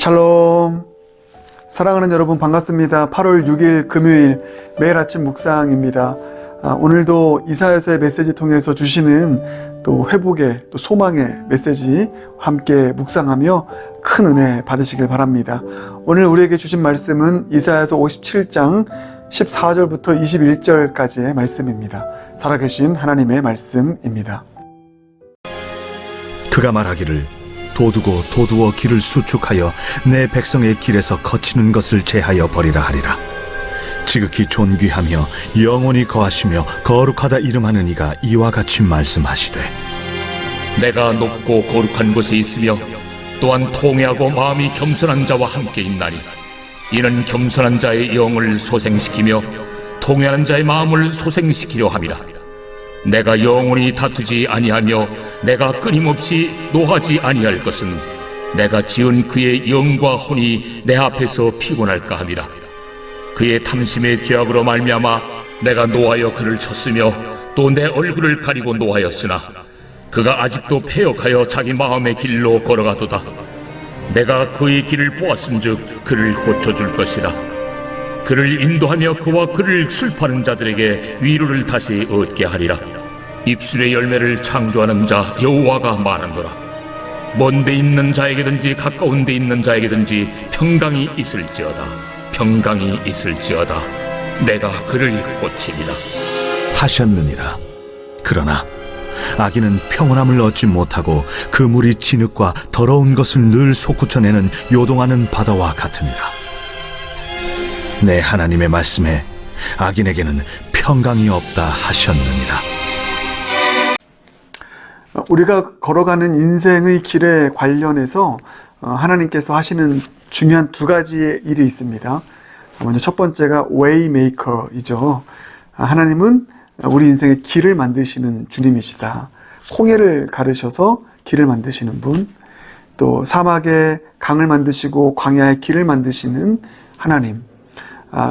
샬롬. 사랑하는 여러분 반갑습니다. 8월 6일 금요일 매일 아침 묵상입니다. 오늘도 이사야서의 메시지 통해서 주시는 또 회복의 또 소망의 메시지 함께 묵상하며 큰 은혜 받으시길 바랍니다. 오늘 우리에게 주신 말씀은 이사야서 57장 14절부터 21절까지의 말씀입니다. 살아계신 하나님의 말씀입니다. 그가 말하기를 도두어 길을 수축하여 내 백성의 길에서 거치는 것을 제하여 버리라 하리라. 지극히 존귀하며 영원히 거하시며 거룩하다 이름하는 이가 이와 같이 말씀하시되, 내가 높고 거룩한 곳에 있으며 또한 통회하고 마음이 겸손한 자와 함께 있나니 이는 겸손한 자의 영을 소생시키며 통회하는 자의 마음을 소생시키려 함이라. 내가 영원히 다투지 아니하며 내가 끊임없이 노하지 아니할 것은 내가 지은 그의 영과 혼이 내 앞에서 피곤할까 함이라. 그의 탐심의 죄악으로 말미암아 내가 노하여 그를 쳤으며 또 내 얼굴을 가리고 노하였으나 그가 아직도 패역하여 자기 마음의 길로 걸어가도다. 내가 그의 길을 보았은즉 그를 고쳐줄 것이라. 그를 인도하며 그와 그를 슬퍼하는 자들에게 위로를 다시 얻게 하리라. 입술의 열매를 창조하는 자 여호와가 말하노라. 먼데 있는 자에게든지 가까운 데 있는 자에게든지 평강이 있을지어다. 평강이 있을지어다. 내가 그를 고치리라 하셨느니라. 그러나 악인은 평온함을 얻지 못하고 그 물이 진흙과 더러운 것을 늘 솟구쳐내는 요동하는 바다와 같으니라. 내 하나님의 말씀에 악인에게는 평강이 없다 하셨느니라. 우리가 걸어가는 인생의 길에 관련해서 하나님께서 하시는 중요한 두 가지의 일이 있습니다. 먼저 첫 번째가 웨이메이커이죠. 하나님은 우리 인생의 길을 만드시는 주님이시다. 홍해를 가르셔서 길을 만드시는 분, 또 사막에 강을 만드시고 광야의 길을 만드시는 하나님.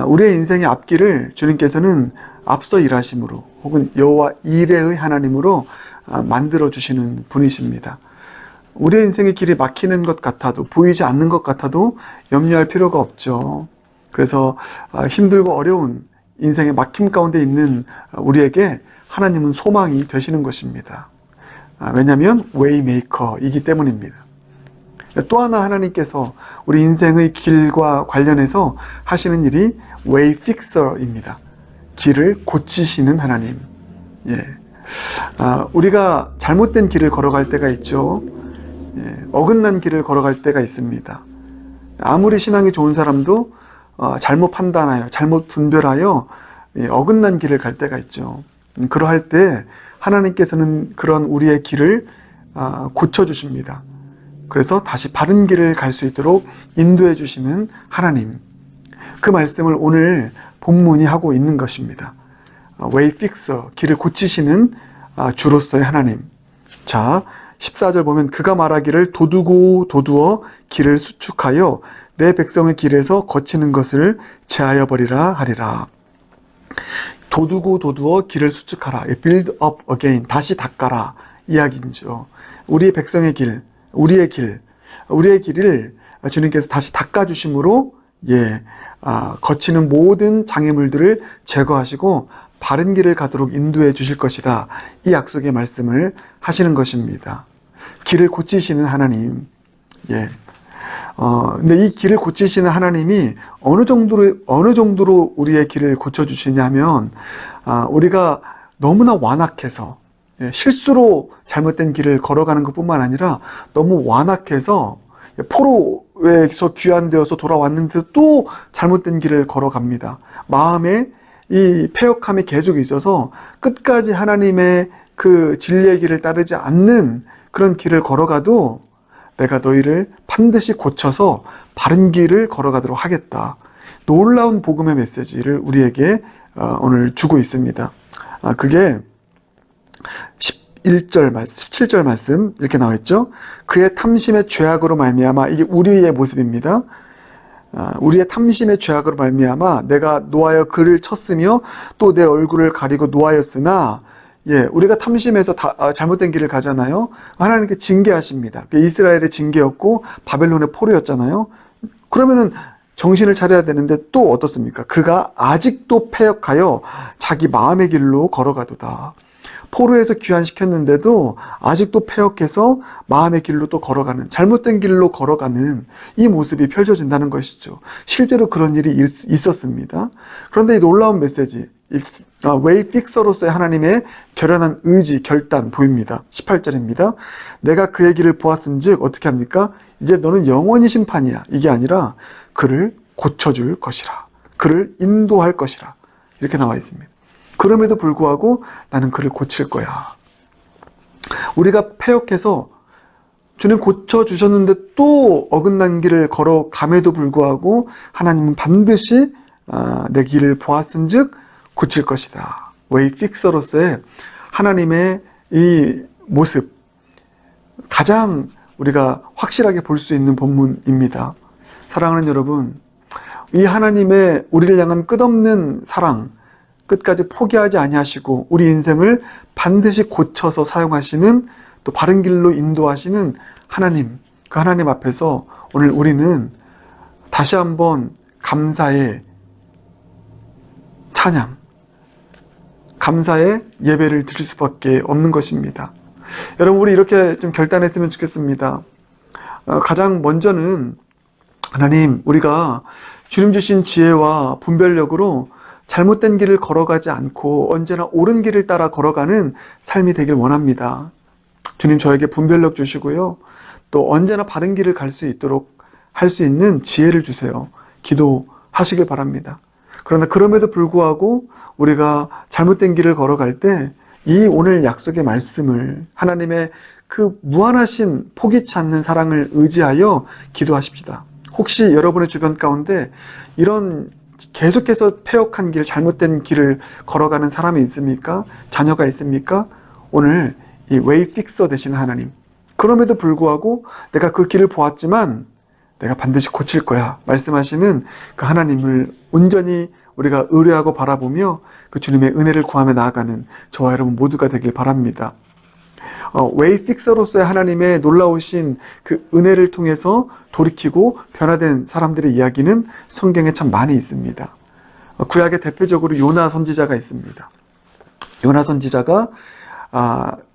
우리의 인생의 앞길을 주님께서는 앞서 일하심으로 혹은 여호와 이레의 하나님으로 만들어주시는 분이십니다. 우리의 인생의 길이 막히는 것 같아도, 보이지 않는 것 같아도 염려할 필요가 없죠. 그래서 힘들고 어려운 인생의 막힘 가운데 있는 우리에게 하나님은 소망이 되시는 것입니다. 왜냐하면 웨이메이커이기 때문입니다. 또 하나 하나님께서 우리 인생의 길과 관련해서 하시는 일이 웨이픽서입니다. 길을 고치시는 하나님. 우리가 잘못된 길을 걸어갈 때가 있죠. 어긋난 길을 걸어갈 때가 있습니다. 아무리 신앙이 좋은 사람도 잘못 판단하여, 잘못 분별하여 어긋난 길을 갈 때가 있죠. 그러할 때 하나님께서는 그런 우리의 길을 고쳐주십니다. 그래서 다시 바른 길을 갈 수 있도록 인도해 주시는 하나님. 그 말씀을 오늘 본문이 하고 있는 것입니다. 웨이 픽서, 길을 고치시는 주로서의 하나님. 자, 14절 보면 그가 말하기를 도두어 길을 수축하여 내 백성의 길에서 거치는 것을 제하여 버리라 하리라. 도두어 길을 수축하라. build up again. 다시 닦아라. 이야기죠. 우리의 백성의 길, 우리의 길을 주님께서 다시 닦아주심으로 거치는 모든 장애물들을 제거하시고 바른 길을 가도록 인도해 주실 것이다. 이 약속의 말씀을 하시는 것입니다. 길을 고치시는 하나님. 근데 이 길을 고치시는 하나님이 어느 정도로 우리의 길을 고쳐주시냐 하면, 우리가 너무나 완악해서, 실수로 잘못된 길을 걸어가는 것 뿐만 아니라 너무 완악해서 포로에서 귀환되어서 돌아왔는데도 또 잘못된 길을 걸어갑니다. 마음에 이 패역함이 계속 있어서 끝까지 하나님의 그 진리의 길을 따르지 않는 그런 길을 걸어가도 내가 너희를 반드시 고쳐서 바른 길을 걸어가도록 하겠다. 놀라운 복음의 메시지를 우리에게 오늘 주고 있습니다. 그게 17절 말씀 이렇게 나와 있죠. 그의 탐심의 죄악으로 말미암아, 이게 우리의 모습입니다. 우리의 탐심의 죄악으로 말미암아 내가 노하여 그를 쳤으며 또 내 얼굴을 가리고 노하였으나 예, 우리가 탐심해서 잘못된 길을 가잖아요. 하나님께 징계하십니다. 이스라엘의 징계였고 바벨론의 포로였잖아요. 그러면은 정신을 차려야 되는데 또 어떻습니까? 그가 아직도 패역하여 자기 마음의 길로 걸어가도다. 포로에서 귀환시켰는데도 아직도 패역해서 마음의 길로 또 걸어가는, 잘못된 길로 걸어가는 이 모습이 펼쳐진다는 것이죠. 실제로 그런 일이 있었습니다. 그런데 이 놀라운 메시지, 웨이 픽서로서의 하나님의 결연한 의지, 결단 보입니다. 18절입니다. 내가 그의 길을 보았은즉 어떻게 합니까? 이제 너는 영원히 심판이야. 이게 아니라 그를 고쳐줄 것이라. 그를 인도할 것이라. 이렇게 나와 있습니다. 그럼에도 불구하고 나는 그를 고칠 거야. 우리가 패역해서 주님 고쳐주셨는데 또 어긋난 길을 걸어감에도 불구하고 하나님은 반드시 내 길을 보았은즉 고칠 것이다. 웨이 픽서로서의 하나님의 이 모습, 가장 우리가 확실하게 볼 수 있는 본문입니다. 사랑하는 여러분, 이 하나님의 우리를 향한 끝없는 사랑, 끝까지 포기하지 아니하시고 우리 인생을 반드시 고쳐서 사용하시는, 또 바른 길로 인도하시는 하나님, 그 하나님 앞에서 오늘 우리는 다시 한번 감사의 찬양, 감사의 예배를 드릴 수밖에 없는 것입니다. 여러분, 우리 이렇게 좀 결단했으면 좋겠습니다. 가장 먼저는 하나님, 우리가 주님 주신 지혜와 분별력으로 잘못된 길을 걸어가지 않고 언제나 옳은 길을 따라 걸어가는 삶이 되길 원합니다. 주님, 저에게 분별력 주시고요. 또 언제나 바른 길을 갈 수 있도록 할 수 있는 지혜를 주세요. 기도하시길 바랍니다. 그러나 그럼에도 불구하고 우리가 잘못된 길을 걸어갈 때 이 오늘 약속의 말씀을, 하나님의 그 무한하신 포기치 않는 사랑을 의지하여 기도하십시다. 혹시 여러분의 주변 가운데 이런 계속해서 패역한 길, 잘못된 길을 걸어가는 사람이 있습니까? 자녀가 있습니까? 오늘 이 웨이 픽서 되신 하나님, 그럼에도 불구하고 내가 그 길을 보았지만 내가 반드시 고칠 거야 말씀하시는 그 하나님을 온전히 우리가 의뢰하고 바라보며 그 주님의 은혜를 구하며 나아가는 저와 여러분 모두가 되길 바랍니다. 웨이 픽서로서의 하나님의 놀라우신 그 은혜를 통해서 돌이키고 변화된 사람들의 이야기는 성경에 참 많이 있습니다. 구약에 대표적으로 요나 선지자가 있습니다. 요나 선지자가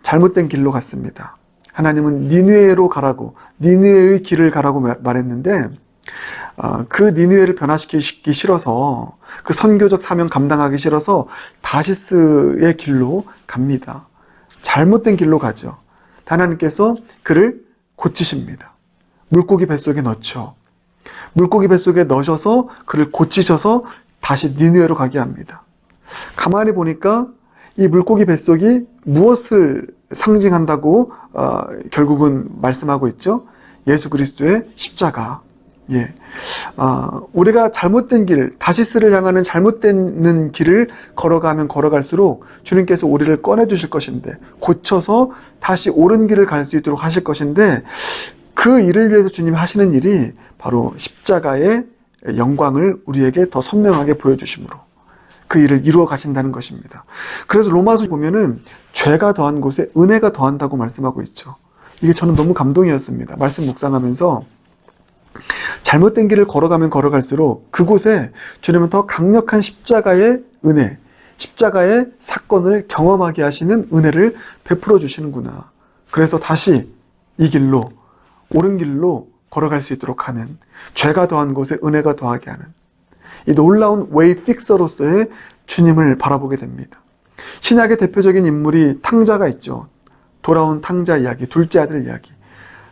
잘못된 길로 갔습니다. 하나님은 니느웨로 가라고, 니느웨의 길을 가라고 말했는데 그 니느웨를 변화시키기 싫어서, 그 선교적 사명 감당하기 싫어서 다시스의 길로 갑니다. 잘못된 길로 가죠. 하나님께서 그를 고치십니다. 물고기 뱃속에 넣죠. 물고기 뱃속에 넣으셔서 그를 고치셔서 다시 니느웨로 가게 합니다. 가만히 보니까 이 물고기 뱃속이 무엇을 상징한다고 결국은 말씀하고 있죠? 예수 그리스도의 십자가. 예, 우리가 잘못된 길, 다시스를 향하는 잘못된 길을 걸어가면 걸어갈수록 주님께서 우리를 꺼내주실 것인데, 고쳐서 다시 옳은 길을 갈 수 있도록 하실 것인데, 그 일을 위해서 주님이 하시는 일이 바로 십자가의 영광을 우리에게 더 선명하게 보여주심으로 그 일을 이루어 가신다는 것입니다. 그래서 로마서 보면은 죄가 더한 곳에 은혜가 더한다고 말씀하고 있죠. 이게 저는 너무 감동이었습니다. 말씀 묵상하면서 잘못된 길을 걸어가면 걸어갈수록 그곳에 주님은 더 강력한 십자가의 은혜, 십자가의 사건을 경험하게 하시는 은혜를 베풀어 주시는구나. 그래서 다시 이 길로, 옳은 길로 걸어갈 수 있도록 하는, 죄가 더한 곳에 은혜가 더하게 하는 이 놀라운 웨이 픽서로서의 주님을 바라보게 됩니다. 신약의 대표적인 인물이 탕자가 있죠. 돌아온 탕자 이야기, 둘째 아들 이야기.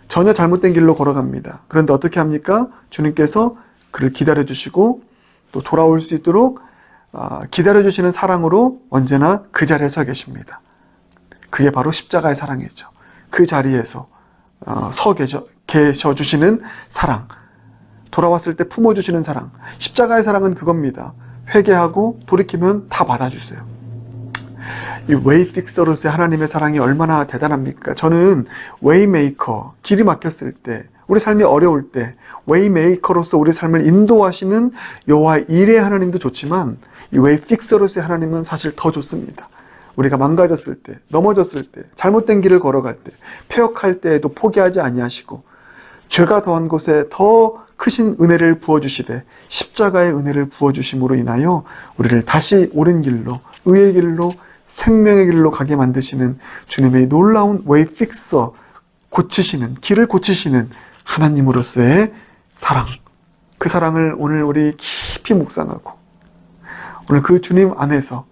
전혀 잘못된 길로 걸어갑니다. 그런데 어떻게 합니까? 주님께서 그를 기다려주시고 또 돌아올 수 있도록 기다려주시는 사랑으로 언제나 그 자리에 서 계십니다. 그게 바로 십자가의 사랑이죠. 그 자리에서 서 계셔주시는 사랑, 돌아왔을 때 품어주시는 사랑. 십자가의 사랑은 그겁니다. 회개하고 돌이키면 다 받아주세요. 이 웨이 픽서로서의 하나님의 사랑이 얼마나 대단합니까? 저는 웨이 메이커, 길이 막혔을 때, 우리 삶이 어려울 때 웨이 메이커로서 우리 삶을 인도하시는 여호와 일의 하나님도 좋지만 이 웨이 픽서로서의 하나님은 사실 더 좋습니다. 우리가 망가졌을 때, 넘어졌을 때, 잘못된 길을 걸어갈 때, 패역할 때에도 포기하지 아니하시고 죄가 더한 곳에 더 크신 은혜를 부어주시되 십자가의 은혜를 부어주심으로 인하여 우리를 다시 옳은 길로, 의의 길로, 생명의 길로 가게 만드시는 주님의 놀라운 웨이 픽서, 고치시는, 길을 고치시는 하나님으로서의 사랑, 그 사랑을 오늘 우리 깊이 묵상하고 오늘 그 주님 안에서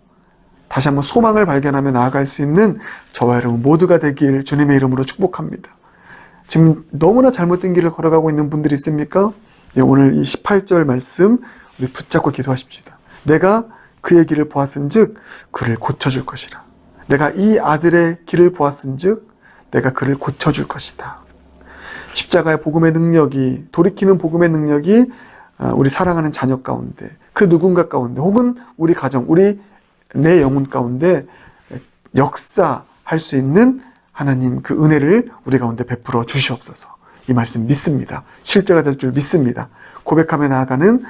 다시 한번 소망을 발견하며 나아갈 수 있는 저와 여러분 모두가 되길 주님의 이름으로 축복합니다. 지금 너무나 잘못된 길을 걸어가고 있는 분들이 있습니까? 예, 오늘 이 18절 말씀 우리 붙잡고 기도하십시다. 내가 그의 길을 보았은즉 그를 고쳐줄 것이라. 내가 이 아들의 길을 보았은즉 내가 그를 고쳐줄 것이다. 십자가의 복음의 능력이, 돌이키는 복음의 능력이 우리 사랑하는 자녀 가운데, 그 누군가 가운데, 혹은 우리 가정, 내 영혼 가운데 역사할 수 있는 하나님 그 은혜를 우리 가운데 베풀어 주시옵소서. 이 말씀 믿습니다. 실제가 될 줄 믿습니다. 고백하며 나아가는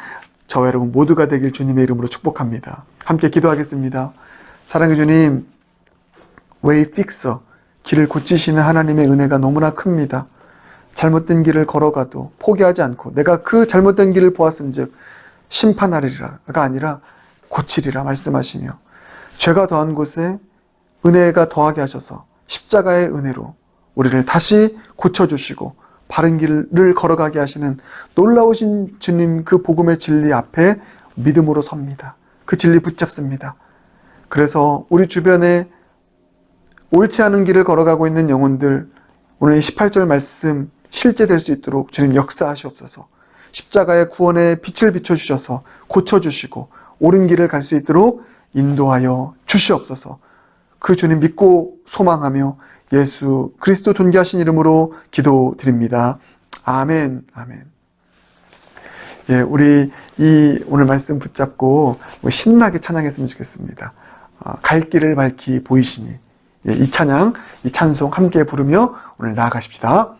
저와 여러분 모두가 되길 주님의 이름으로 축복합니다. 함께 기도하겠습니다. 사랑의 주님, 웨이 픽서, 길을 고치시는 하나님의 은혜가 너무나 큽니다. 잘못된 길을 걸어가도 포기하지 않고 내가 그 잘못된 길을 보았은즉 심판하리라가 아니라 고치리라 말씀하시며 죄가 더한 곳에 은혜가 더하게 하셔서 십자가의 은혜로 우리를 다시 고쳐주시고 바른 길을 걸어가게 하시는 놀라우신 주님 그 복음의 진리 앞에 믿음으로 섭니다. 그 진리 붙잡습니다. 그래서 우리 주변에 옳지 않은 길을 걸어가고 있는 영혼들 오늘 이 18절 말씀 실제될 수 있도록 주님 역사하시옵소서. 십자가의 구원의 빛을 비춰주셔서 고쳐주시고 옳은 길을 갈 수 있도록 인도하여 주시옵소서. 그 주님 믿고 소망하며 예수 그리스도 존귀하신 이름으로 기도드립니다. 아멘. 아멘. 예, 우리 이 오늘 말씀 붙잡고 신나게 찬양했으면 좋겠습니다. 갈 길을 밝히 보이시니. 예, 이 찬양, 이 찬송 함께 부르며 오늘 나아가십시다.